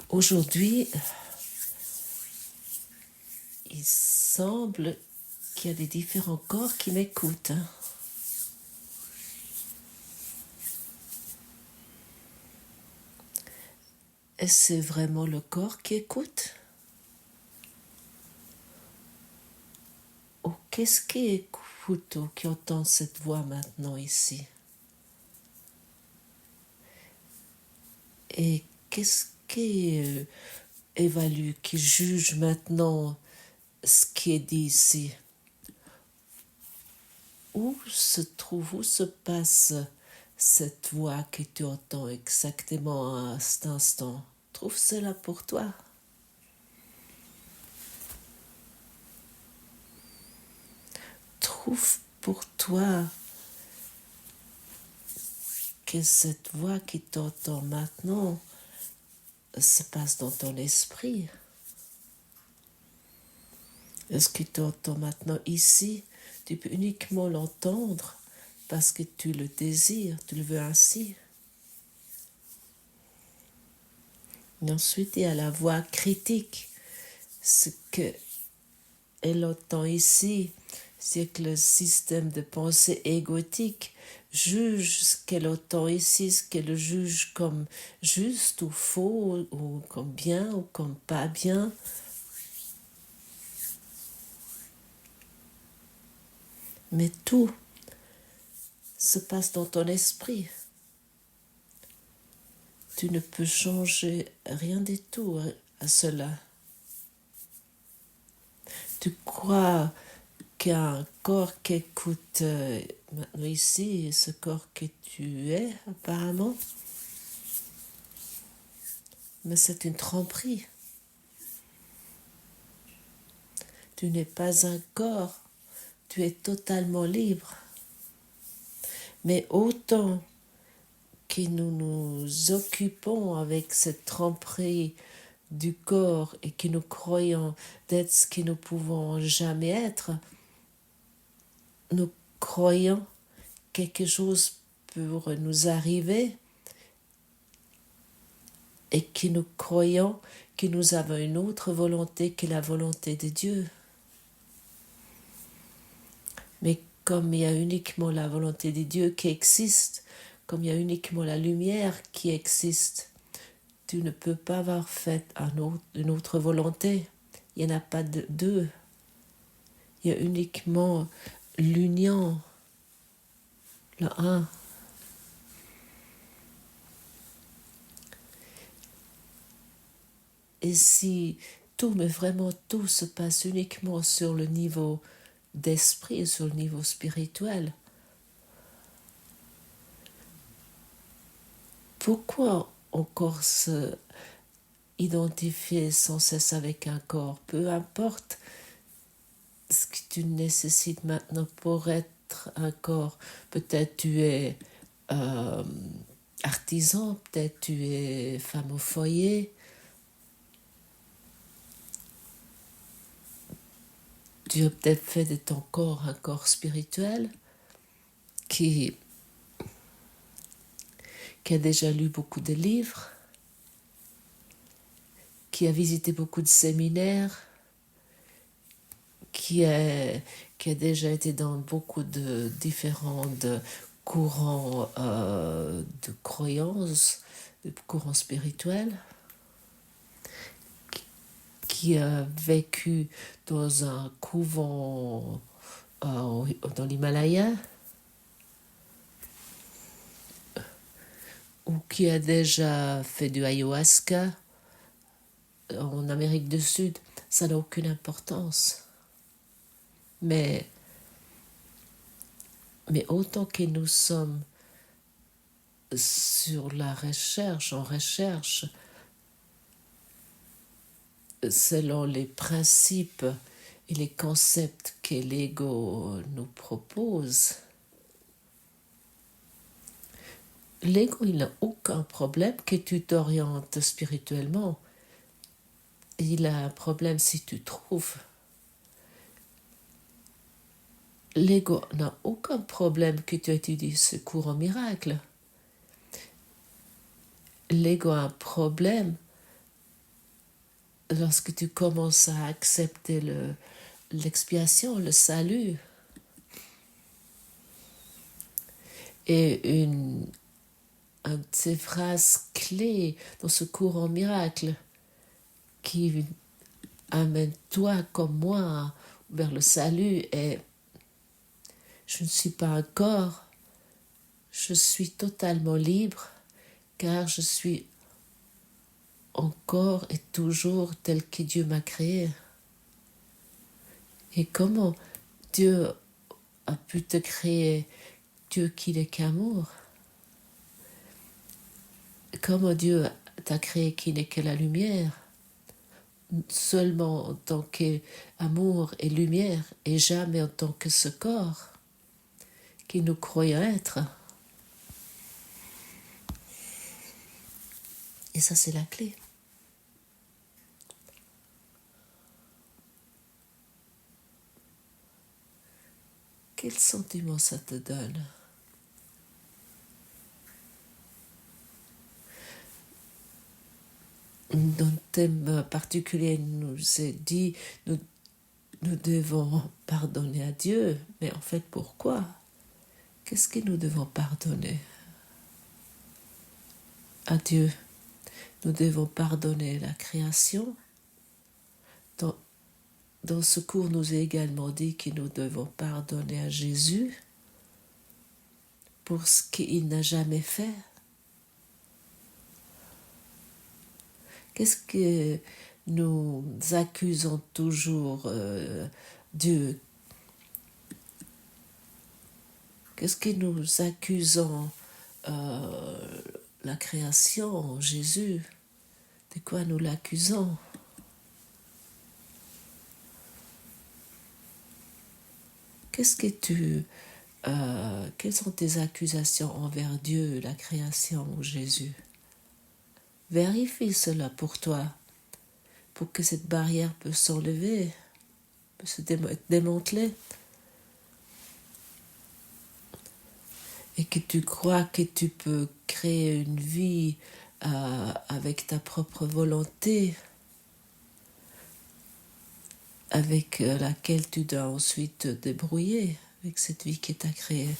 Aujourd'hui, il semble qu'il y a des différents corps qui m'écoutent. Est-ce que c'est vraiment le corps qui écoute? Ou qu'est-ce qui écoute ou qui entend cette voix maintenant ici? Et qu'est-ce qui évalue, qui juge maintenant ce qui est dit ici? Où se passe cette voix que tu entends exactement à cet instant? Trouve cela pour toi. Trouve pour toi que cette voix qui t'entend maintenant se passe dans ton esprit. Est-ce que tu entends maintenant ici? Tu peux uniquement l'entendre parce que tu le désires, tu le veux ainsi. Et ensuite, il y a la voix critique. Ce qu'elle entend ici, c'est que le système de pensée égotique juge ce qu'elle entend ici, ce qu'elle juge comme juste ou faux, ou comme bien ou comme pas bien. Mais tout se passe dans ton esprit. Tu ne peux changer rien du tout à cela. Tu crois qu'il y a un corps qui écoute maintenant ici, ce corps que tu es apparemment. Mais c'est une tromperie. Tu n'es pas un corps, tu es totalement libre. Mais autant que nous nous occupons avec cette tromperie du corps et que nous croyons d'être ce que nous pouvons jamais être, nous croyons quelque chose pour nous arriver et que nous croyons que nous avons une autre volonté que la volonté de Dieu. Mais comme il y a uniquement la volonté de Dieu qui existe, comme il y a uniquement la lumière qui existe, tu ne peux pas avoir fait une autre volonté. Il n'y en a pas deux. Il y a uniquement l'union, le un. Et si tout, mais vraiment tout se passe uniquement sur le niveau d'esprit, sur le niveau spirituel, pourquoi encore se identifier sans cesse avec un corps? Peu importe ce que tu nécessites maintenant pour être un corps. Peut-être tu es artisan, peut-être tu es femme au foyer. Tu as peut-être fait de ton corps un corps spirituel qui a déjà lu beaucoup de livres, qui a visité beaucoup de séminaires, qui a déjà été dans beaucoup de différents courants de croyances, de courants spirituels, qui a vécu dans un couvent dans l'Himalaya, ou qui a déjà fait du ayahuasca en Amérique du Sud. Ça n'a aucune importance. Mais autant que nous sommes sur la recherche, en recherche, selon les principes et les concepts que l'ego nous propose, l'ego, il n'a aucun problème que tu t'orientes spirituellement. Il a un problème si tu trouves. L'ego n'a aucun problème que tu étudies ce cours en miracle. L'ego a un problème lorsque tu commences à accepter l'expiation, le salut, et une de ces phrases clés dans ce courant miracle qui amène toi comme moi vers le salut est: je ne suis pas un corps, je suis totalement libre car je suis encore et toujours tel que Dieu m'a créé. Et comment Dieu a pu te créer, Dieu qui n'est qu'amour? Comment Dieu t'a créé qui n'est que la lumière? Seulement en tant qu'amour et lumière, et jamais en tant que ce corps qui nous croyons être. Et ça, c'est la clé. Quel sentiment ça te donne? Dans le thème particulier, nous est dit, nous devons pardonner à Dieu. Mais en fait, pourquoi? Qu'est-ce que nous devons pardonner à Dieu? Nous devons pardonner la création. Dans ce cours, nous est également dit que nous devons pardonner à Jésus pour ce qu'il n'a jamais fait. Qu'est-ce que nous accusons toujours Dieu? Qu'est-ce que nous accusons la création, Jésus? De quoi nous l'accusons? Quelles sont tes accusations envers Dieu, la création ou Jésus? Vérifie cela pour toi, pour que cette barrière puisse s'enlever, puisse se démanteler. Et que tu crois que tu peux créer une vie avec ta propre volonté, avec laquelle tu dois ensuite te débrouiller avec cette vie qui t'a créée.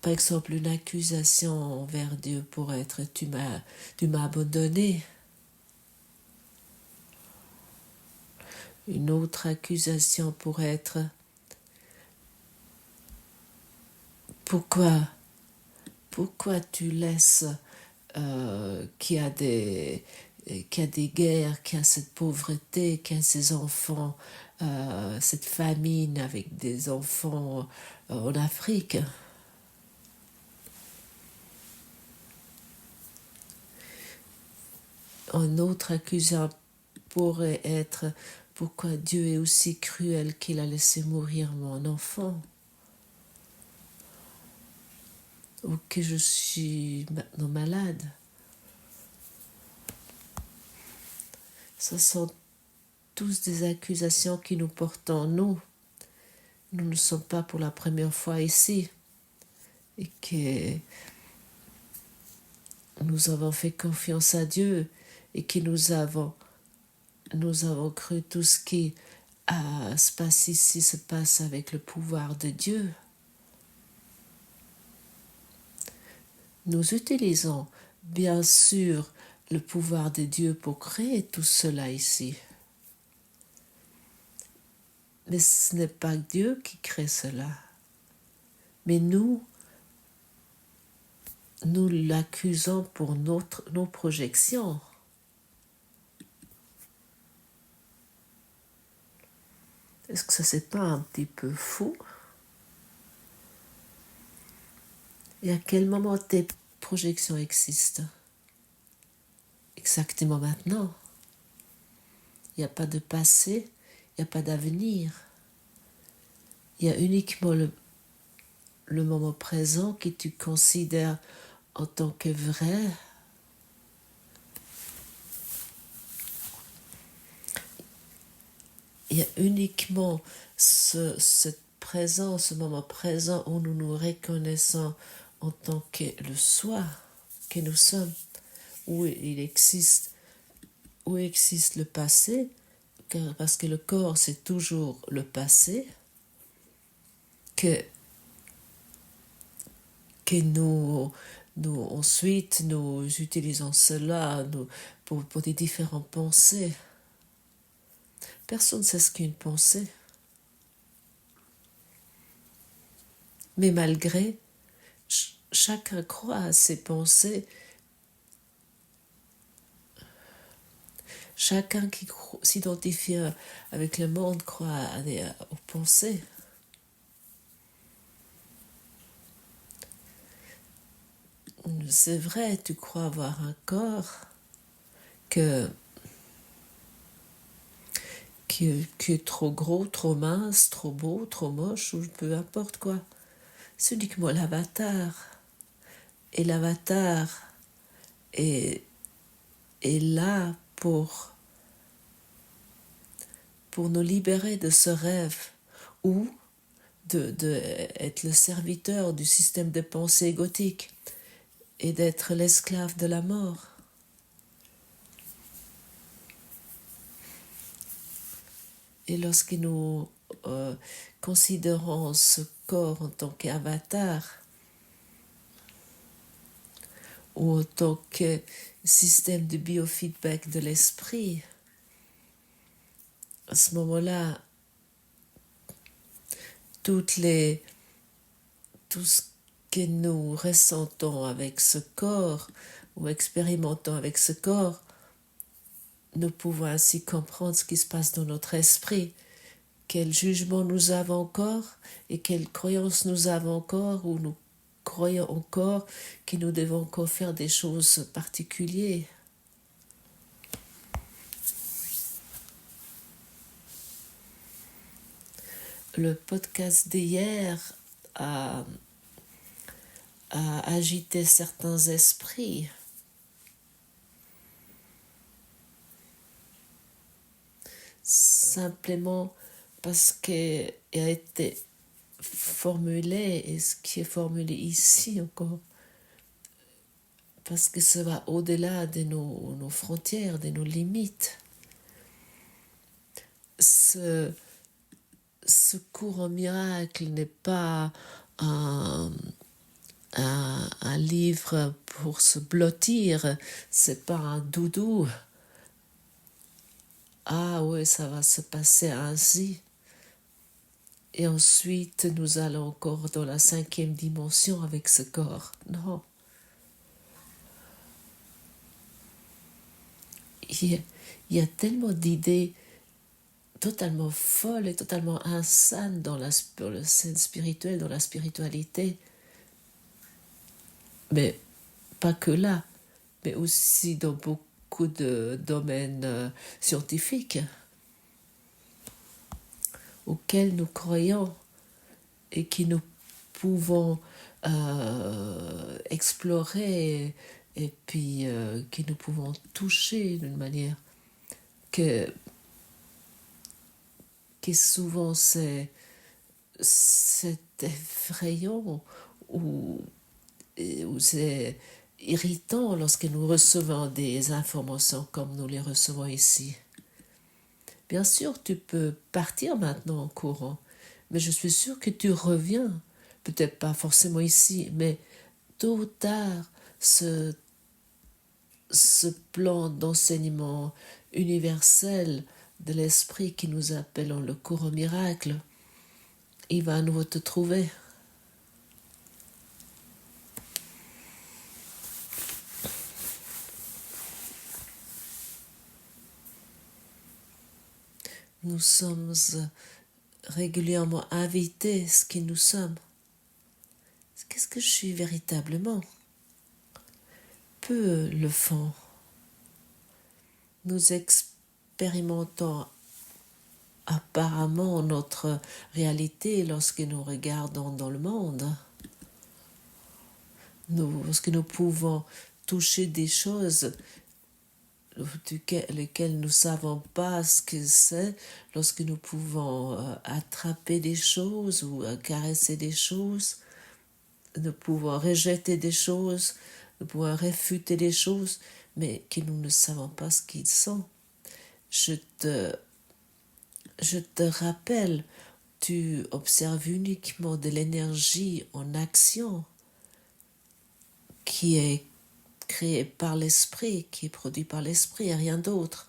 Par exemple, une accusation envers Dieu pourrait être: tu m'as abandonné. Une autre accusation pourrait être: pourquoi tu laisses qu'il y a des guerres, qu'il y a cette pauvreté, qu'il y a ces enfants, cette famine avec des enfants en Afrique. Un autre accusant pourrait être: pourquoi Dieu est aussi cruel qu'il a laissé mourir mon enfant, ou que je suis maintenant malade. Ce sont tous des accusations qui nous portons nous. Nous ne sommes pas pour la première fois ici et que nous avons fait confiance à Dieu et que nous avons cru tout ce qui se passe ici se passe avec le pouvoir de Dieu. Nous utilisons bien sûr le pouvoir de Dieu pour créer tout cela ici. Mais ce n'est pas Dieu qui crée cela. Mais nous l'accusons pour nos projections. Est-ce que ça, c'est pas un petit peu fou? Et à quel moment tes projections existent? Exactement maintenant. Il n'y a pas de passé, il n'y a pas d'avenir. Il y a uniquement le moment présent que tu considères en tant que vrai. Il y a uniquement ce présent, ce moment présent où nous nous reconnaissons en tant que le soi que nous sommes, où où existe le passé, parce que le corps c'est toujours le passé, que ensuite nous utilisons cela pour des différentes pensées. Personne ne sait ce qu'est une pensée. Mais malgré, chacun croit à ses pensées. Chacun qui s'identifie avec le monde croit aux pensées. C'est vrai, tu crois avoir un corps qui est trop gros, trop mince, trop beau, trop moche, ou peu importe quoi. C'est uniquement l'avatar. Et l'avatar est là pour nous libérer de ce rêve ou de être le serviteur du système de pensée égotique et d'être l'esclave de la mort. Et lorsque nous considérons ce corps en tant qu'avatar ou en tant que système de biofeedback de l'esprit, à ce moment-là, tout ce que nous ressentons avec ce corps ou expérimentons avec ce corps, nous pouvons ainsi comprendre ce qui se passe dans notre esprit, quel jugement nous avons encore et quelles croyances nous avons encore, ou nous croyons encore que nous devons encore faire des choses particulières. Le podcast d'hier a agité certains esprits. Simplement parce qu'il a été formulé, et ce qui est formulé ici encore, parce que ça va au-delà de nos frontières, de nos limites. Ce cours en miracle n'est pas un livre pour se blottir, c'est pas un doudou. Ah oui, ça va se passer ainsi. Et ensuite, nous allons encore dans la 5e dimension avec ce corps. Non. Il y a tellement d'idées totalement folles et totalement insanes dans le scène spirituelle, dans la spiritualité. Mais pas que là, mais aussi dans beaucoup de domaines scientifiques auxquels nous croyons et que nous pouvons explorer et puis que nous pouvons toucher d'une manière que souvent c'est effrayant ou c'est irritant lorsque nous recevons des informations comme nous les recevons ici. Bien sûr, tu peux partir maintenant en courant, mais je suis sûre que tu reviens, peut-être pas forcément ici, mais tôt ou tard, ce plan d'enseignement universel de l'esprit qui nous appelons le cours au miracle, il va à nouveau te trouver. Nous sommes régulièrement invités, ce que nous sommes. Qu'est-ce que je suis véritablement? Peu le font. Nous expérimentons apparemment notre réalité lorsque nous regardons dans le monde. Lorsque nous pouvons toucher des choses lesquelles nous ne savons pas ce que c'est, lorsque nous pouvons attraper des choses ou caresser des choses, nous pouvons rejeter des choses, nous pouvons réfuter des choses, mais que nous ne savons pas ce qu'ils sont. Je te rappelle, tu observes uniquement de l'énergie en action qui est créée par l'esprit, qui est produite par l'esprit et rien d'autre.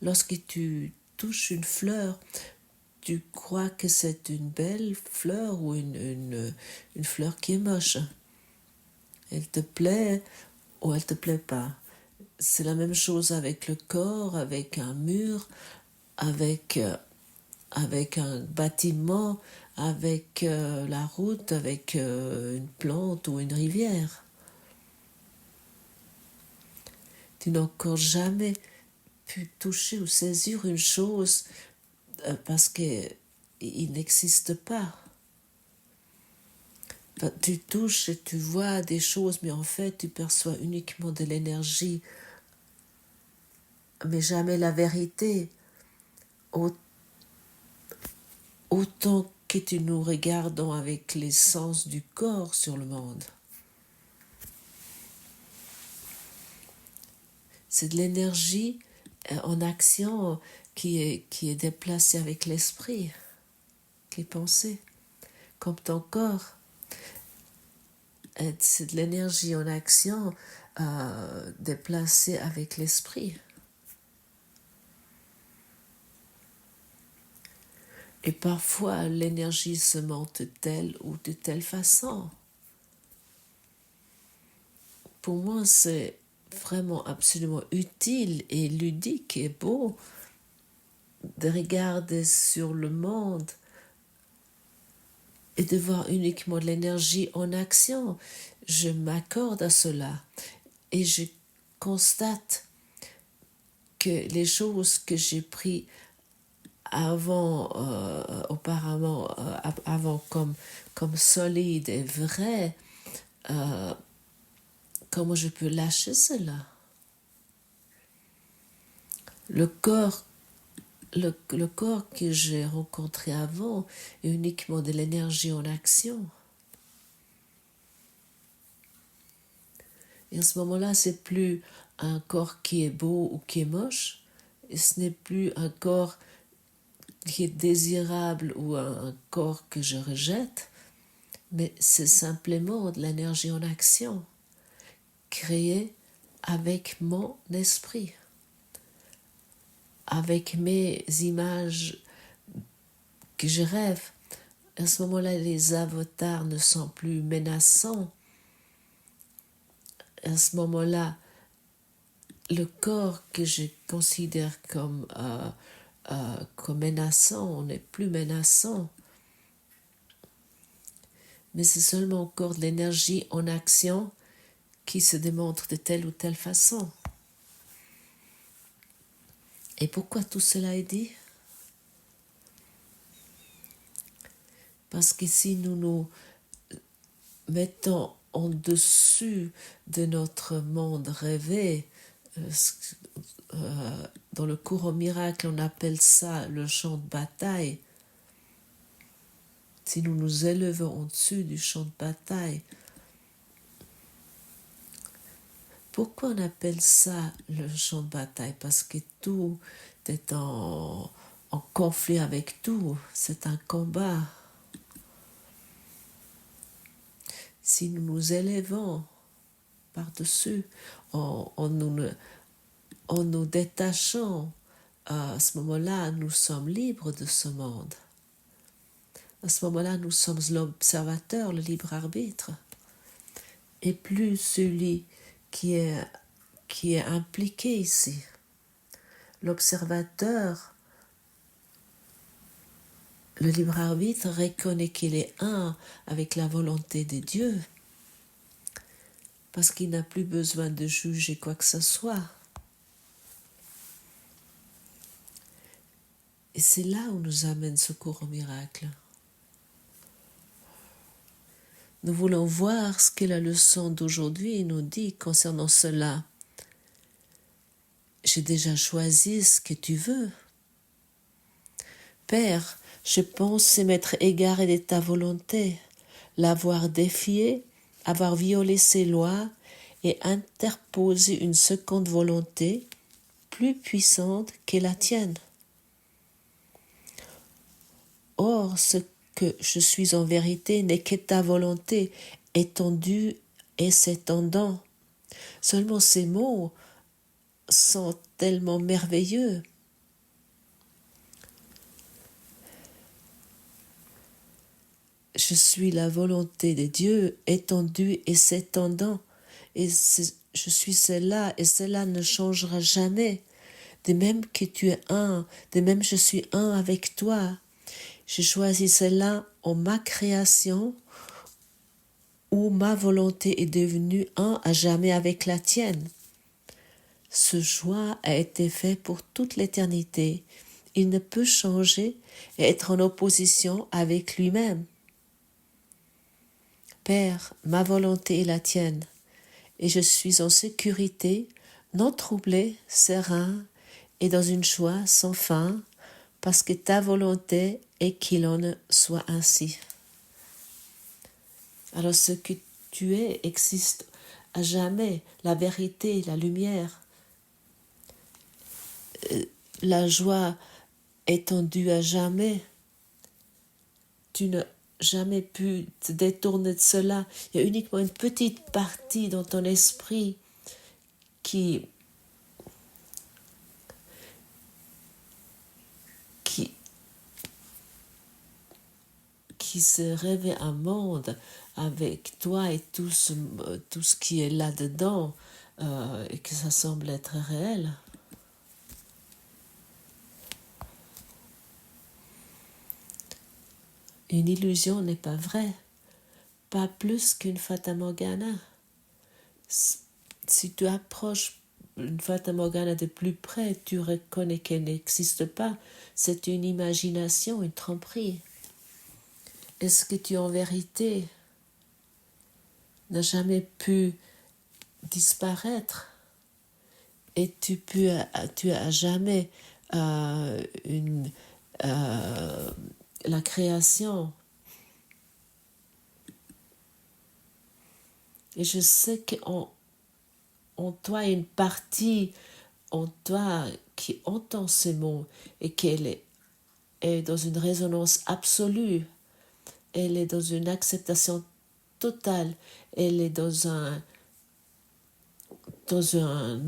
Lorsque tu touches une fleur, tu crois que c'est une belle fleur ou une fleur qui est moche. Elle te plaît ou elle te plaît pas. C'est la même chose avec le corps, avec un mur, avec un bâtiment, avec la route, avec une plante ou une rivière. Tu n'as encore jamais pu toucher ou saisir une chose parce qu'il n'existe pas. Tu touches et tu vois des choses, mais en fait, tu perçois uniquement de l'énergie, mais jamais la vérité. Autant que nous regardons avec les sens du corps sur le monde. C'est de l'énergie en action qui est déplacée avec l'esprit, qui est pensée, comme ton corps. C'est de l'énergie en action déplacée avec l'esprit. Et parfois, l'énergie se monte de telle ou de telle façon. Pour moi, c'est vraiment absolument utile et ludique et beau de regarder sur le monde et de voir uniquement de l'énergie en action. Je m'accorde à cela et je constate que les choses que j'ai prises auparavant comme solides et vraies, comment je peux lâcher cela? Le corps que j'ai rencontré avant est uniquement de l'énergie en action. Et à ce moment-là, c'est plus un corps qui est beau ou qui est moche, et ce n'est plus un corps qui est désirable ou un corps que je rejette, mais c'est simplement de l'énergie en action, créée avec mon esprit, avec mes images que je rêve. À ce moment-là, les avatars ne sont plus menaçants. À ce moment-là, le corps que je considère comme menaçant n'est plus menaçant. Mais c'est seulement encore de l'énergie en action qui se démontre de telle ou telle façon. Et pourquoi tout cela est dit? Parce que si nous nous mettons en dessus de notre monde rêvé, dans le cours au miracle, on appelle ça le champ de bataille. Si nous nous élevons au-dessus du champ de bataille, pourquoi on appelle ça le champ de bataille? Parce que tout est en conflit avec tout, c'est un combat. Si nous nous élevons par-dessus, en nous détachant, à ce moment-là, nous sommes libres de ce monde. À ce moment-là, nous sommes l'observateur, le libre arbitre, et plus celui qui est impliqué ici. L'observateur, le libre arbitre reconnaît qu'il est un avec la volonté de Dieu, parce qu'il n'a plus besoin de juger quoi que ce soit. Et c'est là où nous amène ce cours au miracle. Nous voulons voir ce que la leçon d'aujourd'hui nous dit concernant cela. J'ai déjà choisi ce que tu veux. Père, je pense m'être égaré de ta volonté, l'avoir défié, avoir violé ses lois et interposer une seconde volonté plus puissante que la tienne. Or, ce que je suis en vérité n'est que ta volonté étendue et s'étendant. Seulement ces mots sont tellement merveilleux. Je suis la volonté de Dieu étendue et s'étendant. Et je suis cela et cela ne changera jamais. De même que tu es un, de même je suis un avec toi. Je choisis cela en ma création où ma volonté est devenue un à jamais avec la tienne. Ce choix a été fait pour toute l'éternité. Il ne peut changer et être en opposition avec lui-même. Père, ma volonté est la tienne, et je suis en sécurité, non troublé, serein, et dans une joie sans fin, parce que ta volonté est qu'il en soit ainsi. Alors ce que tu es existe à jamais, la vérité, la lumière, la joie étendue à jamais. Tu n'as jamais pu te détourner de cela. Il y a uniquement une petite partie dans ton esprit qui se rêvait un monde avec toi et tout ce qui est là-dedans et que ça semble être réel. Une illusion n'est pas vraie, pas plus qu'une fata morgana. Si tu approches une fata morgana de plus près, tu reconnais qu'elle n'existe pas. C'est une imagination, une tromperie. Est-ce que tu en vérité n'as jamais pu disparaître et tu as jamais la création. Et je sais qu'en toi, il y a une partie en toi qui entend ces mots et qu'elle est dans une résonance absolue. Elle est dans une acceptation totale. Elle est dans un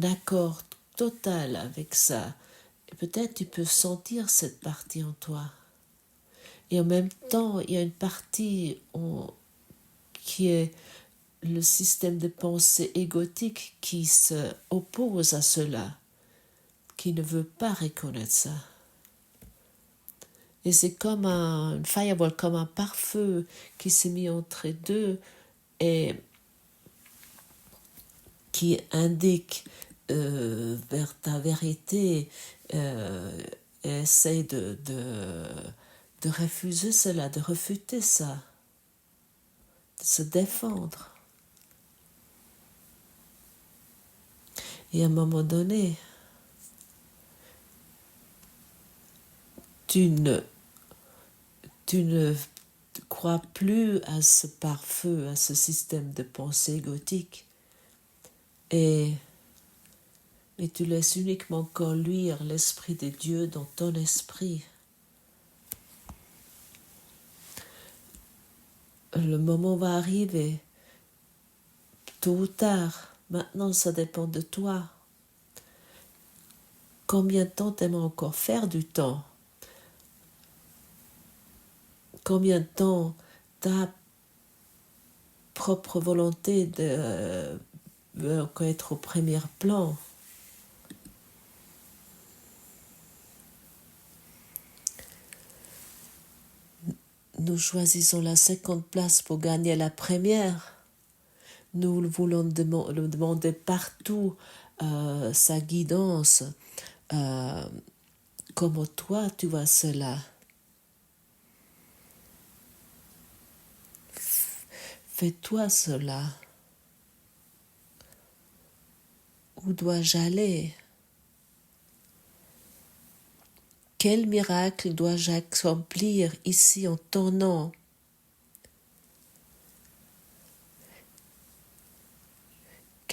accord total avec ça. Et peut-être tu peux sentir cette partie en toi. Et en même temps, il y a une partie qui est le système de pensée égotique qui se oppose à cela, qui ne veut pas reconnaître ça. Et c'est comme un firewall, comme un pare-feu qui s'est mis entre deux et qui indique vers ta vérité et essaye de refuser cela, de refuter ça, de se défendre. Et à un moment donné, tu ne crois plus à ce pare-feu, à ce système de pensée égotique. Et tu laisses uniquement conduire l'Esprit de Dieu dans ton esprit. Le moment va arriver, tôt ou tard. Maintenant, ça dépend de toi. Combien de temps t'aimes encore faire du temps? Combien de temps ta propre volonté veut être au premier plan? Nous choisissons la 50e place pour gagner la première. Nous voulons demander partout sa guidance. Comment toi tu vois cela? Fais-toi cela. Où dois-je aller? Quel miracle dois-je accomplir ici en ton nom?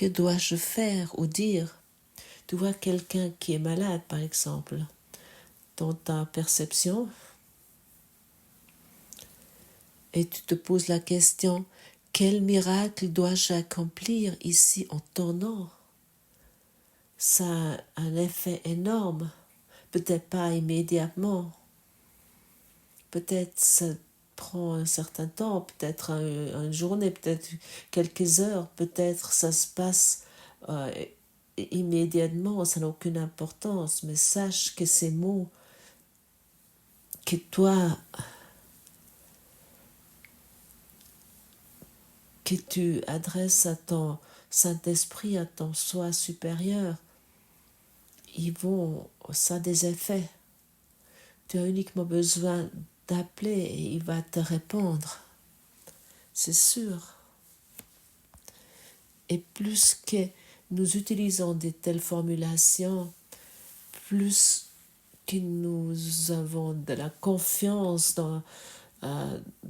Que dois-je faire ou dire? Tu vois quelqu'un qui est malade, par exemple, dans ta perception, et tu te poses la question, quel miracle dois-je accomplir ici en ton nom? Ça a un effet énorme, peut-être pas immédiatement, peut-être ça prend un certain temps, peut-être une journée, peut-être quelques heures, peut-être ça se passe immédiatement, ça n'a aucune importance, mais sache que ces mots que toi, que tu adresses à ton Saint-Esprit, à ton soi supérieur, ça a des effets. Tu as uniquement besoin d'appeler et il va te répondre. C'est sûr. Et plus que nous utilisons de telles formulations, plus que nous avons de la confiance dans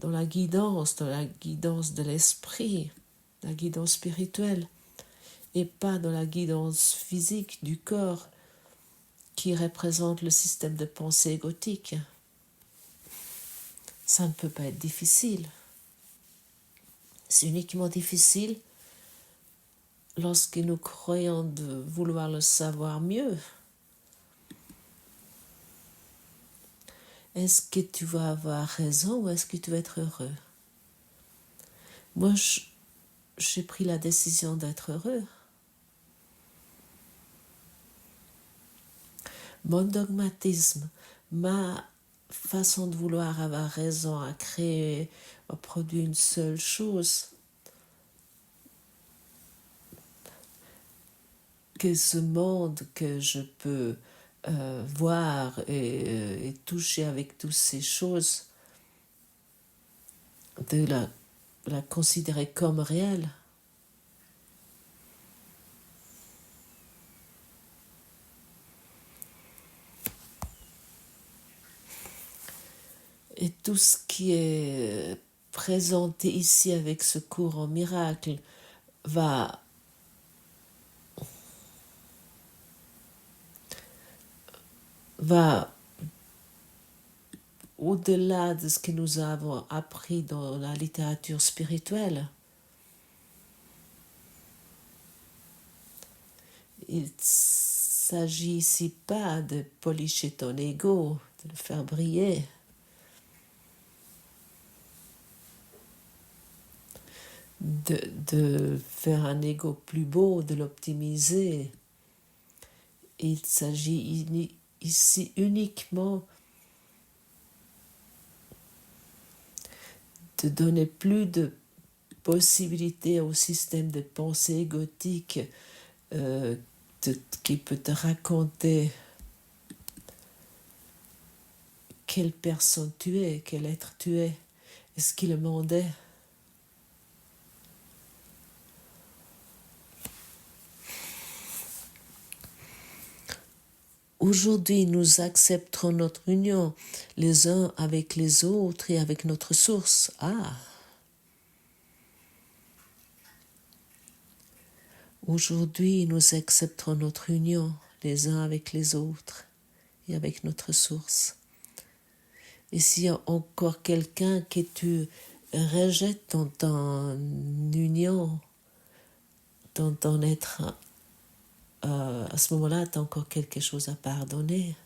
la guidance de l'esprit, la guidance spirituelle, et pas dans la guidance physique du corps qui représente le système de pensée égotique. Ça ne peut pas être difficile. C'est uniquement difficile lorsque nous croyons de vouloir le savoir mieux. Est-ce que tu vas avoir raison ou est-ce que tu vas être heureux? Moi, j'ai pris la décision d'être heureux. Mon dogmatisme, ma façon de vouloir avoir raison à créer, à produire une seule chose, que ce monde que je peux voir et toucher avec toutes ces choses, de la considérer comme réelle. Et tout ce qui est présenté ici avec ce cours en miracle va au-delà de ce que nous avons appris dans la littérature spirituelle. Il ne s'agit ici pas de policher ton ego, de le faire briller. De faire un ego plus beau, de l'optimiser. Il s'agit ici uniquement de donner plus de possibilités au système de pensée égotique qui peut te raconter quelle personne tu es, quel être tu es, et ce qui le monde est. Aujourd'hui, nous accepterons notre union les uns avec les autres et avec notre source. Aujourd'hui, nous accepterons notre union les uns avec les autres et avec notre source. Et s'il y a encore quelqu'un que tu rejettes dans ton union, dans ton être, à ce moment-là, tu as encore quelque chose à pardonner.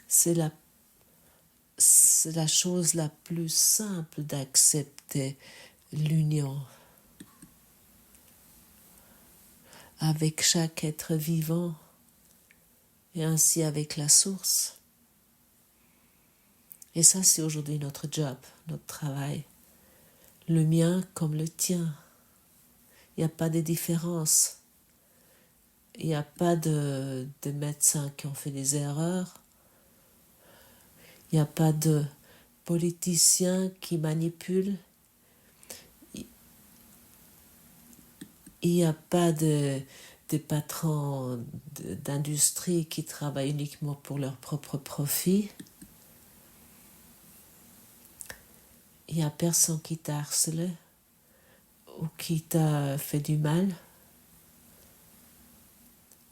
C'est la chose la plus simple d'accepter l'union avec chaque être vivant et ainsi avec la source. Et ça, c'est aujourd'hui notre job, notre travail. Le mien comme le tien. Il n'y a pas de différence. Il n'y a pas de médecins qui ont fait des erreurs. Il n'y a pas de politiciens qui manipulent. Il n'y a pas de patrons d'industrie qui travaillent uniquement pour leur propre profit. Il n'y a personne qui t'a harcelé ou qui t'a fait du mal,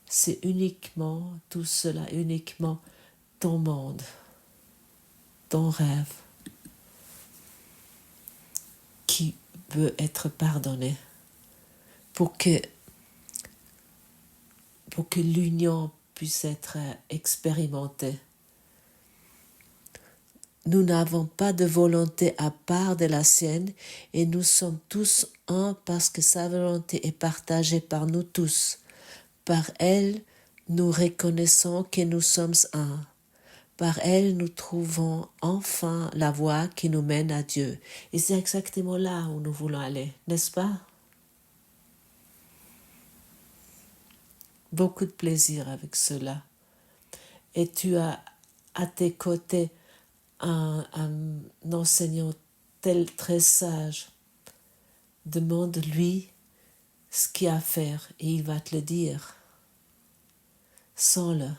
c'est uniquement tout cela, uniquement ton monde, ton rêve qui veut être pardonné pour que l'union puisse être expérimentée. Nous n'avons pas de volonté à part de la sienne et nous sommes tous un parce que sa volonté est partagée par nous tous. Par elle, nous reconnaissons que nous sommes un. Par elle, nous trouvons enfin la voie qui nous mène à Dieu. Et c'est exactement là où nous voulons aller, n'est-ce pas? Beaucoup de plaisir avec cela. Et tu as à tes côtés un enseignant très sage. Demande-lui ce qu'il y a à faire et il va te le dire. Sens-le.